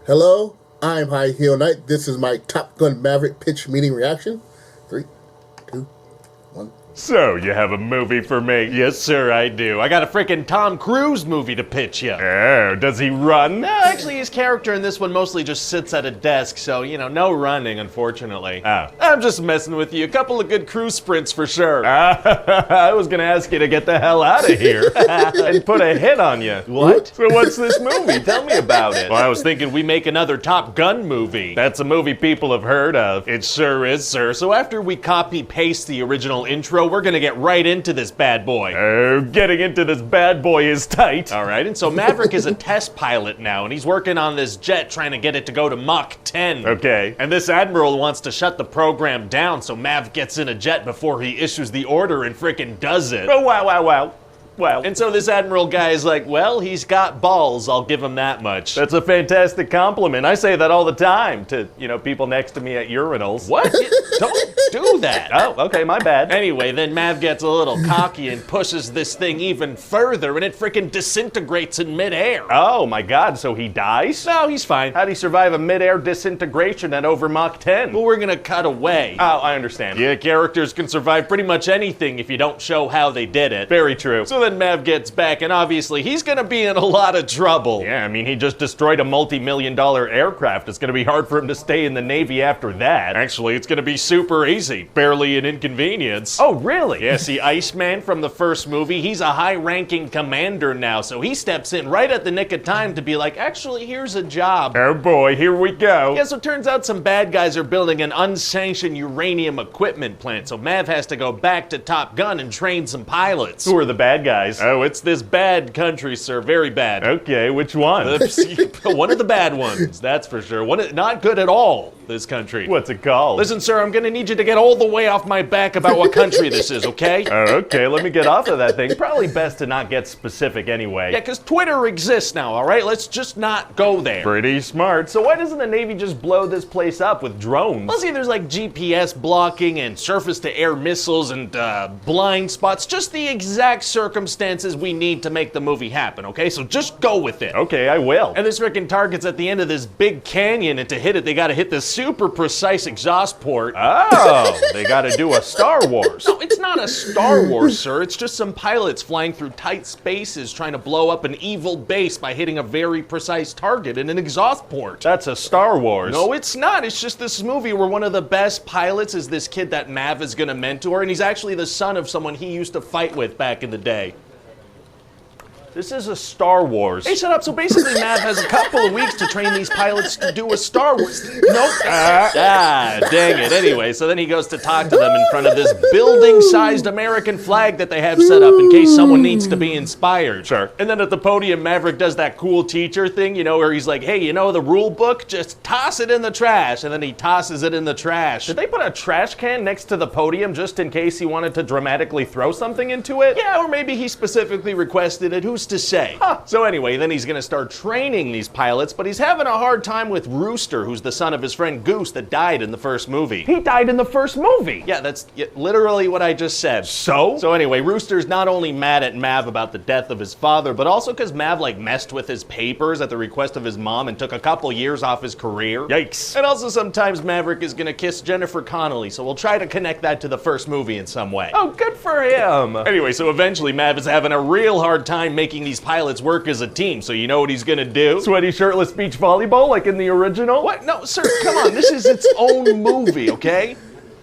Hello, I'm High Heel Knight. This is my Top Gun Maverick pitch meeting reaction. 3, 2, 1. So, you have a movie for me? Yes, sir, I do. I got a freaking Tom Cruise movie to pitch you. Oh, does he run? No, actually, his character in this one mostly just sits at a desk, so, no running, unfortunately. Oh. I'm just messing with you. A couple of good cruise sprints for sure. I was gonna ask you to get the hell out of here and put a hit on you. What? So what's this movie? Tell me about it. Well, I was thinking we make another Top Gun movie. That's a movie people have heard of. It sure is, sir. So after we copy-paste the original intro, we're gonna get right into this bad boy. Oh, getting into this bad boy is tight. All right, and so Maverick is a test pilot now, and he's working on this jet trying to get it to go to Mach 10. Okay. And this admiral wants to shut the program down, so Mav gets in a jet before he issues the order and frickin' does it. Oh, wow. Well, And so this admiral guy is like, well, he's got balls, I'll give him that much. that's a fantastic compliment. I say that all the time to, people next to me at urinals. What? Don't do that. Oh, okay, my bad. Anyway, then Mav gets a little cocky and pushes this thing even further, and it frickin' disintegrates in midair. Oh my god, so he dies? No, he's fine. How'd he survive a mid-air disintegration at over Mach 10? Well, we're gonna cut away. Oh, I understand. Yeah, characters can survive pretty much anything if you don't show how they did it. Very true. So then Mav gets back, and obviously he's gonna be in a lot of trouble. Yeah, I mean, he just destroyed a multi-million-dollar aircraft. It's gonna be hard for him to stay in the Navy after that. Actually, it's gonna be super easy. Barely an inconvenience. Oh, really? Yeah, see, Iceman from the first movie, he's a high-ranking commander now, so he steps in right at the nick of time to be like, actually, here's a job. Oh boy, here we go. Yeah, so it turns out some bad guys are building an unsanctioned uranium equipment plant, so Mav has to go back to Top Gun and train some pilots. Who are the bad guys? Oh, it's this bad country, sir. Very bad. Okay, which one? One of the bad ones, that's for sure. Not good at all, this country. What's it called? Listen, sir, I'm gonna need you to get all the way off my back about what country this is, okay? Oh, okay, let me get off of that thing. Probably best to not get specific anyway. Yeah, because Twitter exists now, all right? Let's just not go there. Pretty smart. So why doesn't the Navy just blow this place up with drones? Well, see, there's like GPS blocking and surface-to-air missiles and blind spots. Just the exact circumstances we need to make the movie happen, okay? So just go with it. Okay, I will. And this frickin' target's at the end of this big canyon, and to hit it, they gotta hit this super precise exhaust port. Oh, they gotta do a Star Wars. No, it's not a Star Wars, sir. It's just some pilots flying through tight spaces trying to blow up an evil base by hitting a very precise target in an exhaust port. That's a Star Wars. No, it's not. It's just this movie where one of the best pilots is this kid that Mav is gonna mentor, and he's actually the son of someone he used to fight with back in the day. This is a Star Wars. Hey, shut up. So basically, Mav has a couple of weeks to train these pilots to do a Star Wars. Nope. Dang it. Anyway, so then he goes to talk to them in front of this building-sized American flag that they have set up in case someone needs to be inspired. Sure. And then at the podium, Maverick does that cool teacher thing, where he's like, hey, the rule book? Just toss it in the trash. And then he tosses it in the trash. Did they put a trash can next to the podium just in case he wanted to dramatically throw something into it? Yeah, or maybe he specifically requested it. Who's to say? Huh. So anyway, then he's gonna start training these pilots, but he's having a hard time with Rooster, who's the son of his friend Goose that died in the first movie. He died in the first movie. Yeah, that's literally what I just said. So anyway, Rooster's not only mad at Mav about the death of his father, but also because Mav messed with his papers at the request of his mom and took a couple years off his career. Yikes. And also sometimes Maverick is gonna kiss Jennifer Connelly, so we'll try to connect that to the first movie in some way. Oh, good for him. Anyway, so eventually Mav is having a real hard time making these pilots work as a team, so you know what he's gonna do? Sweaty shirtless beach volleyball like in the original? What? No, sir, come on, this is its own movie, okay?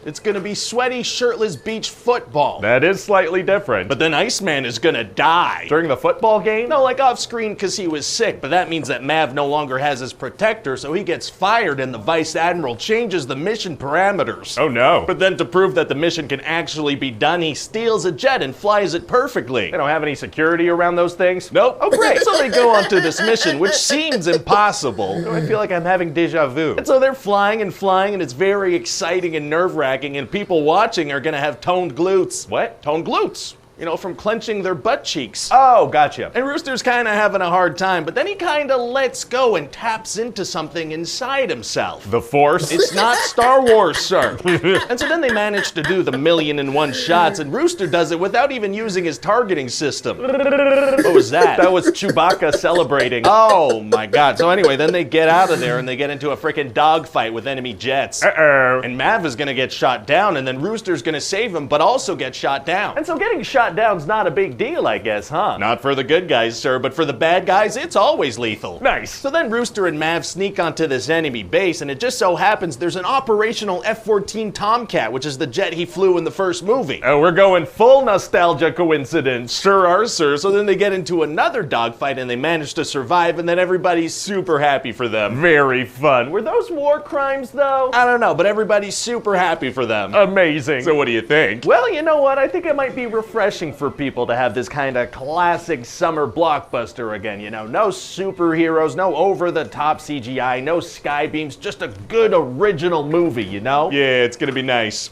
It's gonna be sweaty, shirtless beach football. That is slightly different. But then Iceman is gonna die. During the football game? No, like off screen because he was sick, but that means that Mav no longer has his protector, so he gets fired and the Vice Admiral changes the mission parameters. Oh no. But then to prove that the mission can actually be done, he steals a jet and flies it perfectly. They don't have any security around those things? Nope. Oh, great. So they go on to this mission, which seems impossible. I feel like I'm having deja vu. And so they're flying, and it's very exciting and nerve-wracking, and people watching are gonna have toned glutes. What? Toned glutes. you know, from clenching their butt cheeks. Oh, gotcha. And Rooster's kind of having a hard time, but then he kind of lets go and taps into something inside himself. The Force? It's not Star Wars, sir. And so then they manage to do the 1,000,001 shots, and Rooster does it without even using his targeting system. What was that? That was Chewbacca celebrating. Oh my god. So anyway, then they get out of there and they get into a freaking dogfight with enemy jets. Uh-oh. And Mav is gonna get shot down, and then Rooster's gonna save him, but also get shot down. And so getting shot down's not a big deal, I guess, huh? Not for the good guys, sir, but for the bad guys, it's always lethal. Nice. So then Rooster and Mav sneak onto this enemy base, and it just so happens there's an operational F-14 Tomcat, which is the jet he flew in the first movie. Oh, we're going full nostalgia coincidence. Sure are, sir. So then they get into another dogfight and they manage to survive, and then everybody's super happy for them. Very fun. Were those war crimes, though? I don't know, but everybody's super happy for them. Amazing. So what do you think? Well, you know what? I think it might be refreshing for people to have this kind of classic summer blockbuster again. You know, no superheroes, no over-the-top CGI, no sky beams, just a good original movie, you know? Yeah, it's gonna be nice.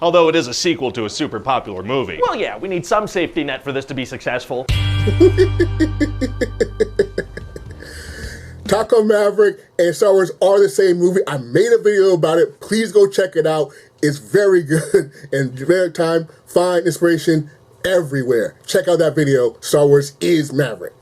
Although it is a sequel to a super popular movie. Well, yeah, we need some safety net for this to be successful. Top Gun Maverick and Star Wars are the same movie. I made a video about it. Please go check it out. It's very good and very time. Find inspiration everywhere. Check out that video. Star Wars is Maverick.